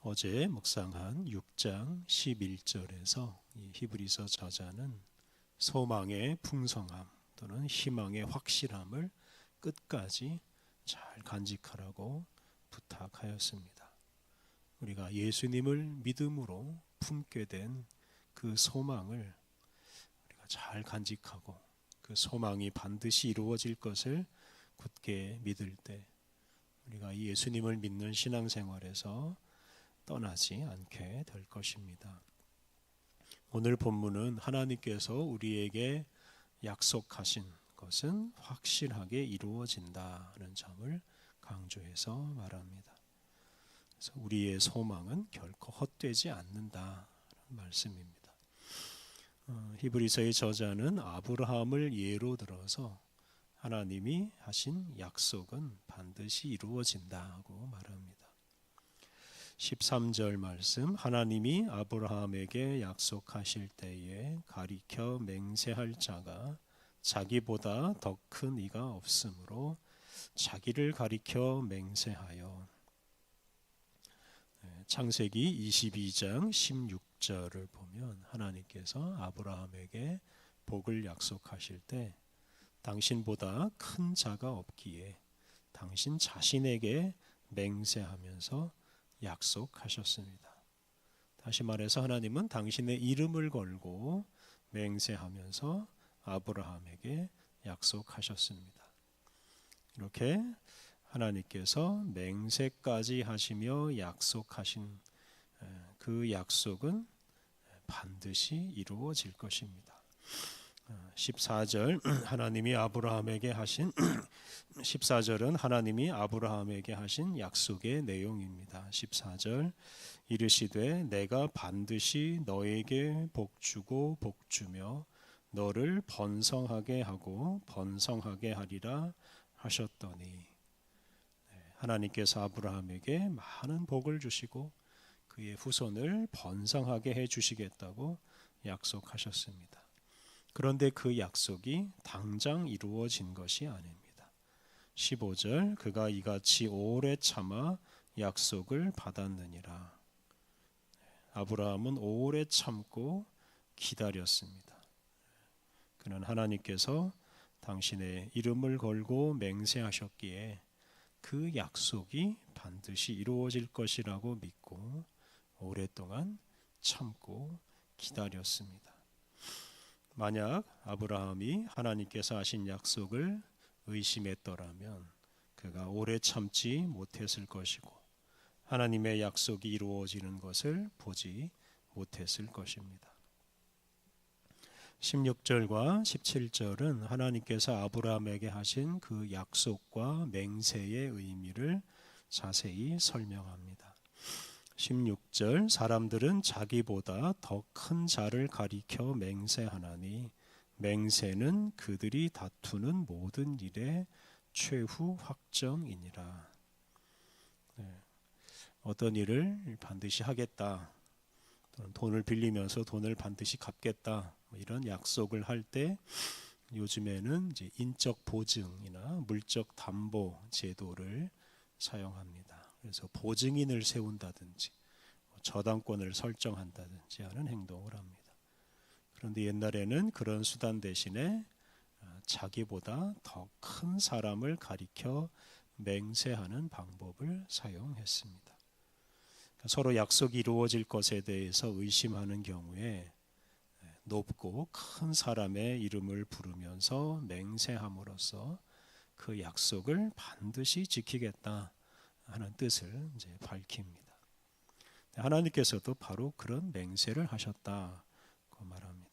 어제 묵상한 6장 11절에서 이 히브리서 저자는 소망의 풍성함 또는 희망의 확실함을 끝까지 잘 간직하라고 부탁하였습니다. 우리가 예수님을 믿음으로 품게 된 그 소망을 우리가 잘 간직하고 그 소망이 반드시 이루어질 것을 굳게 믿을 때 우리가 이 예수님을 믿는 신앙생활에서 떠나지 않게 될 것입니다. 오늘 본문은 하나님께서 우리에게 약속하신 것은 확실하게 이루어진다는 점을 강조해서 말합니다. 그래서 우리의 소망은 결코 헛되지 않는다는 말씀입니다. 히브리서의 저자는 아브라함을 예로 들어서 하나님이 하신 약속은 반드시 이루어진다고 말합니다. 13절 말씀, 하나님이 아브라함에게 약속하실 때에 가리켜 맹세할 자가 자기보다 더 큰 이가 없으므로 자기를 가리켜 맹세하여. 창세기 22장 16절을 보면 하나님께서 아브라함에게 복을 약속하실 때 당신보다 큰 자가 없기에 당신 자신에게 맹세하면서 약속하셨습니다. 다시 말해서 하나님은 당신의 이름을 걸고 맹세하면서 아브라함에게 약속하셨습니다. 이렇게 하나님께서 맹세까지 하시며 약속하신 그 약속은 반드시 이루어질 것입니다. 14절 하나님이 아브라함에게 하신 14절은 하나님이 아브라함에게 하신 약속의 내용입니다. 14절 이르시되 내가 반드시 너에게 복주고 복주며 너를 번성하게 하고 번성하게 하리라 하셨더니 하나님께서 아브라함에게 많은 복을 주시고 그의 후손을 번성하게 해 주시겠다고 약속하셨습니다. 그런데 그 약속이 당장 이루어진 것이 아닙니다. 15절 그가 이같이 오래 참아 약속을 받았느니라. 아브라함은 오래 참고 기다렸습니다. 그는 하나님께서 당신의 이름을 걸고 맹세하셨기에 그 약속이 반드시 이루어질 것이라고 믿고 오랫동안 참고 기다렸습니다. 만약 아브라함이 하나님께서 하신 약속을 의심했더라면 그가 오래 참지 못했을 것이고 하나님의 약속이 이루어지는 것을 보지 못했을 것입니다. 16절과 17절은 하나님께서 아브라함에게 하신 그 약속과 맹세의 의미를 자세히 설명합니다. 16절 사람들은 자기보다 더 큰 자를 가리켜 맹세하나니 맹세는 그들이 다투는 모든 일의 최후 확정이니라. 어떤 일을 반드시 하겠다, 또는 돈을 빌리면서 돈을 반드시 갚겠다, 이런 약속을 할 때 요즘에는 이제 인적 보증이나 물적 담보 제도를 사용합니다. 그래서 보증인을 세운다든지 저당권을 설정한다든지 하는 행동을 합니다. 그런데 옛날에는 그런 수단 대신에 자기보다 더 큰 사람을 가리켜 맹세하는 방법을 사용했습니다. 서로 약속이 이루어질 것에 대해서 의심하는 경우에 높고 큰 사람의 이름을 부르면서 맹세함으로써 그 약속을 반드시 지키겠다 하는 뜻을 이제 밝힙니다. 하나님께서도 바로 그런 맹세를 하셨다고 말합니다.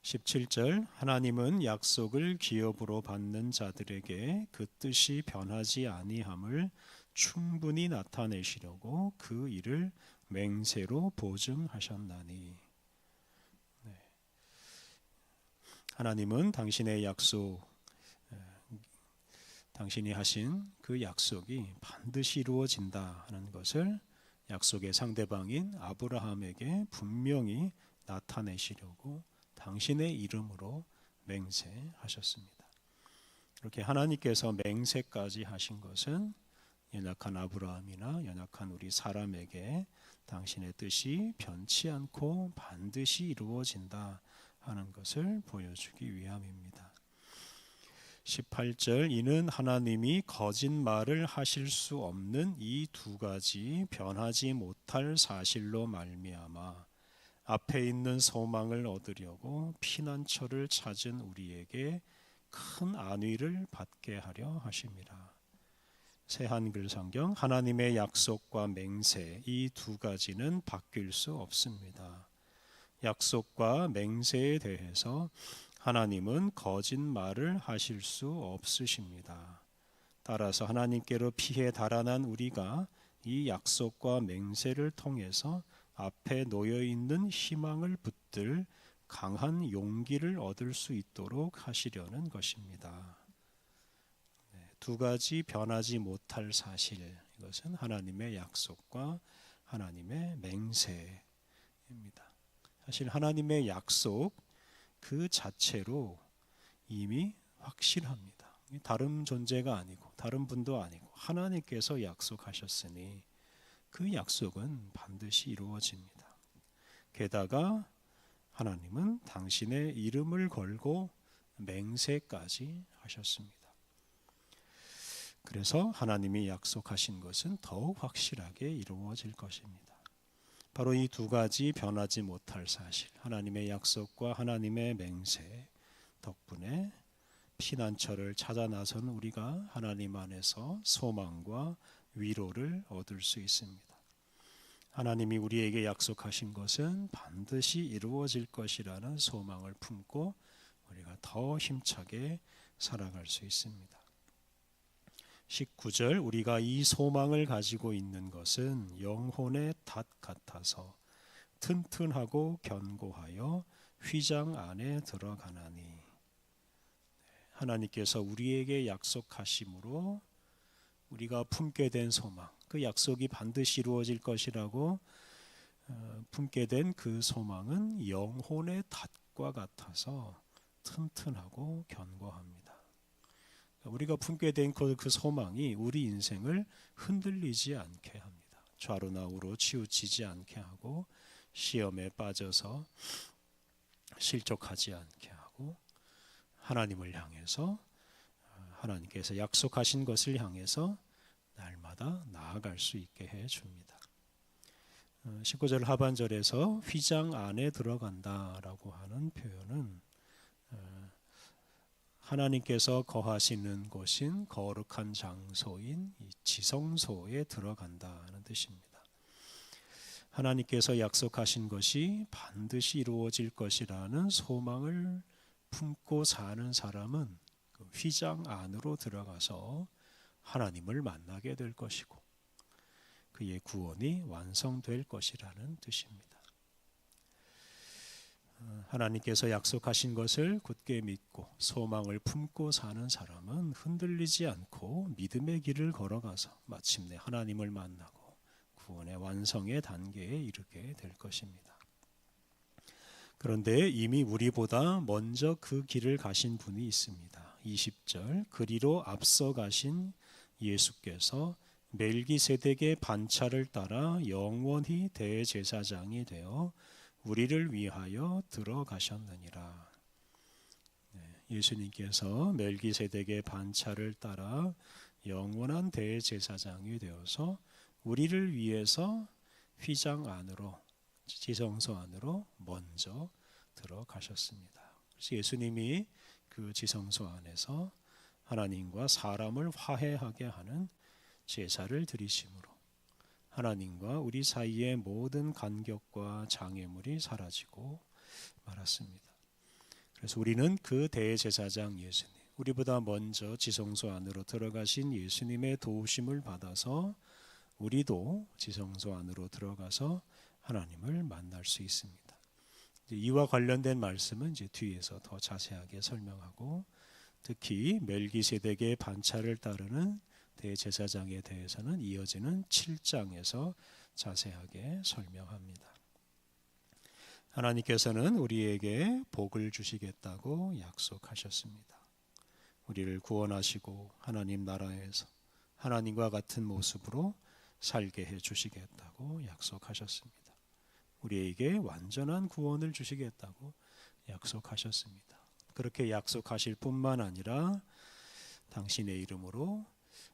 17절 하나님은 약속을 기업으로 받는 자들에게 그 뜻이 변하지 아니함을 충분히 나타내시려고 그 일을 맹세로 보증하셨나니. 하나님은 당신의 약속, 당신이 하신 그 약속이 반드시 이루어진다 하는 것을 약속의 상대방인 아브라함에게 분명히 나타내시려고 당신의 이름으로 맹세하셨습니다. 이렇게 하나님께서 맹세까지 하신 것은 연약한 아브라함이나 연약한 우리 사람에게 당신의 뜻이 변치 않고 반드시 이루어진다 하는 것을 보여주기 위함입니다. 18절, 이는 하나님이 거짓말을 하실 수 없는 이 두 가지 변하지 못할 사실로 말미암아 앞에 있는 소망을 얻으려고 피난처를 찾은 우리에게 큰 안위를 받게 하려 하심이라. 새 한글 성경, 하나님의 약속과 맹세, 이 두 가지는 바뀔 수 없습니다. 약속과 맹세에 대해서 하나님은 거짓말을 하실 수 없으십니다. 따라서 하나님께로 피해 달아난 우리가 이 약속과 맹세를 통해서 앞에 놓여 있는 희망을 붙들 강한 용기를 얻을 수 있도록 하시려는 것입니다. 두 가지 변하지 못할 사실, 이것은 하나님의 약속과 하나님의 맹세입니다. 사실 하나님의 약속 그 자체로 이미 확실합니다. 다른 존재가 아니고 다른 분도 아니고 하나님께서 약속하셨으니 그 약속은 반드시 이루어집니다. 게다가 하나님은 당신의 이름을 걸고 맹세까지 하셨습니다. 그래서 하나님이 약속하신 것은 더욱 확실하게 이루어질 것입니다. 바로 이 두 가지 변하지 못할 사실, 하나님의 약속과 하나님의 맹세 덕분에 피난처를 찾아 나선 우리가 하나님 안에서 소망과 위로를 얻을 수 있습니다. 하나님이 우리에게 약속하신 것은 반드시 이루어질 것이라는 소망을 품고 우리가 더 힘차게 살아갈 수 있습니다. 19절, 우리가 이 소망을 가지고 있는 것은 영혼의 닷 같아서 튼튼하고 견고하여 휘장 안에 들어가나니. 하나님께서 우리에게 약속하심으로 우리가 품게 된 소망, 그 약속이 반드시 이루어질 것이라고 품게 된 그 소망은 영혼의 닷과 같아서 튼튼하고 견고합니다. 우리가 품게 된 그 소망이 우리 인생을 흔들리지 않게 합니다. 좌로나 우로 치우치지 않게 하고 시험에 빠져서 실족하지 않게 하고 하나님을 향해서 하나님께서 약속하신 것을 향해서 날마다 나아갈 수 있게 해줍니다. 19절 하반절에서 휘장 안에 들어간다라고 하는 표현은 하나님께서 거하시는 곳인 거룩한 장소인 이 지성소에 들어간다는 뜻입니다. 하나님께서 약속하신 것이 반드시 이루어질 것이라는 소망을 품고 사는 사람은 그 휘장 안으로 들어가서 하나님을 만나게 될 것이고 그의 구원이 완성될 것이라는 뜻입니다. 하나님께서 약속하신 것을 굳게 믿고 소망을 품고 사는 사람은 흔들리지 않고 믿음의 길을 걸어가서 마침내 하나님을 만나고 구원의 완성의 단계에 이르게 될 것입니다. 그런데 이미 우리보다 먼저 그 길을 가신 분이 있습니다. 20절, 그리로 앞서 가신 예수께서 멜기세덱의 반차를 따라 영원히 대제사장이 되어 우리를 위하여 들어가셨느니라. 예수님께서 멜기세덱의 반차를 따라 영원한 대제사장이 되어서 우리를 위해서 휘장 안으로, 지성소 안으로 먼저 들어가셨습니다. 그래서 예수님이 그 지성소 안에서 하나님과 사람을 화해하게 하는 제사를 드리심으로 하나님과 우리 사이의 모든 간격과 장애물이 사라지고 말았습니다. 그래서 우리는 그 대제사장 예수님, 우리보다 먼저 지성소 안으로 들어가신 예수님의 도우심을 받아서 우리도 지성소 안으로 들어가서 하나님을 만날 수 있습니다. 이와 관련된 말씀은 이제 뒤에서 더 자세하게 설명하고 특히 멜기세덱의 반차를 따르는 대제사장에 대해서는 이어지는 7장에서 자세하게 설명합니다. 하나님께서는 우리에게 복을 주시겠다고 약속하셨습니다. 우리를 구원하시고 하나님 나라에서 하나님과 같은 모습으로 살게 해 주시겠다고 약속하셨습니다. 우리에게 완전한 구원을 주시겠다고 약속하셨습니다. 그렇게 약속하실 뿐만 아니라 당신의 이름으로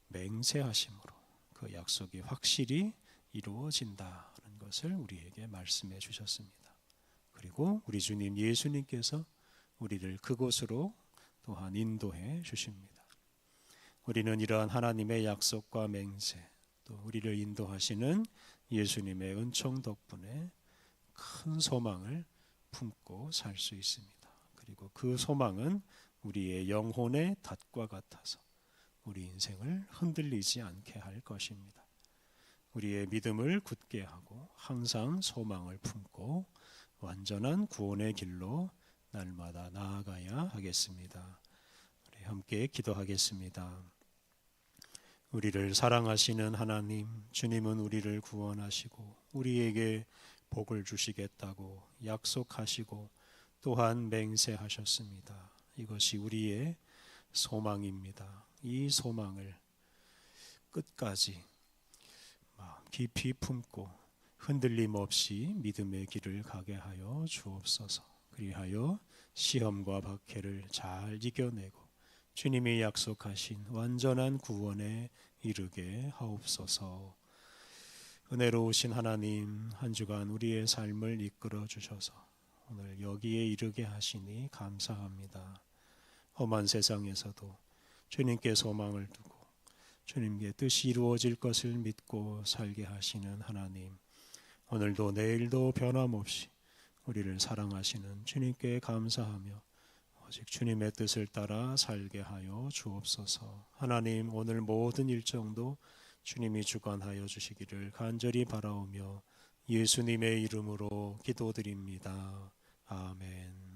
맹세하심으로 그 약속이 확실히 이루어진다는 것을 우리에게 말씀해 주셨습니다. 그리고 우리 주님 예수님께서 우리를 그곳으로 또한 인도해 주십니다. 우리는 이러한 하나님의 약속과 맹세, 또 우리를 인도하시는 예수님의 은총 덕분에 큰 소망을 품고 살 수 있습니다. 그리고 그 소망은 우리의 영혼의 닷과 같아서 우리 인생을 흔들리지 않게 할 것입니다. 우리의 믿음을 굳게 하고 항상 소망을 품고 완전한 구원의 길로 날마다 나아가야 하겠습니다. 우리 함께 기도하겠습니다. 우리를 사랑하시는 하나님, 주님은 우리를 구원하시고 우리에게 복을 주시겠다고 약속하시고 또한 맹세하셨습니다. 이것이 우리의 소망입니다. 이 소망을 끝까지 깊이 품고 흔들림 없이 믿음의 길을 가게 하여 주옵소서. 그리하여 시험과 박해를 잘 이겨내고 주님이 약속하신 완전한 구원에 이르게 하옵소서. 은혜로우신 하나님, 한 주간 우리의 삶을 이끌어 주셔서 오늘 여기에 이르게 하시니 감사합니다. 험한 세상에서도 주님께 소망을 두고 주님께 뜻이 이루어질 것을 믿고 살게 하시는 하나님, 오늘도 내일도 변함없이 우리를 사랑하시는 주님께 감사하며 오직 주님의 뜻을 따라 살게 하여 주옵소서. 하나님, 오늘 모든 일정도 주님이 주관하여 주시기를 간절히 바라오며 예수님의 이름으로 기도드립니다. 아멘.